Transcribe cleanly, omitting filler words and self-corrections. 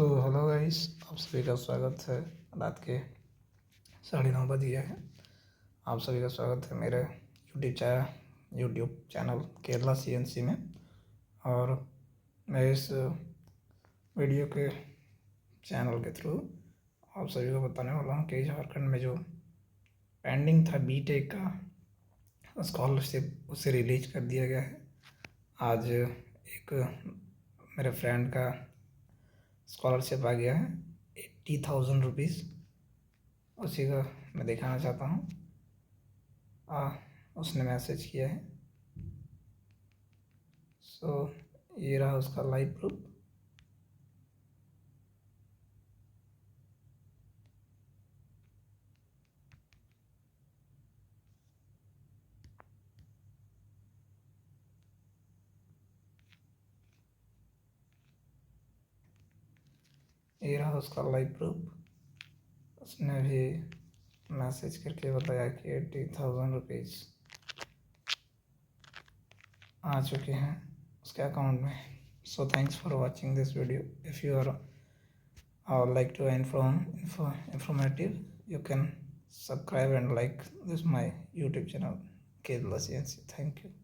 So hello guys, आप सभी का स्वागत है। रात के 9:30 बज गया है। आप सभी का स्वागत है मेरे यूट्यूब चैनल केरला CNC में। और मैं इस वीडियो के चैनल के थ्रू आप सभी को बताने वाला हूँ कि झारखंड में जो पेंडिंग था बी का स्कॉलरशिप, उसे रिलीज कर दिया गया है। आज एक मेरे फ्रेंड का स्कॉलरशिप आ गया है 80,000 रुपीज़। उसी का मैं दिखाना चाहता हूँ। उसने मैसेज किया है। ये रहा उसका लाइव प्रूफ। ये रहा उसका लाइव प्रूफ। उसने भी मैसेज करके बताया कि 80,000 रुपीज़ आ चुके हैं उसके अकाउंट में। So thanks for watching this video. If you are like to informative, you can subscribe and like this my YouTube channel Kedla CNC. Thank you.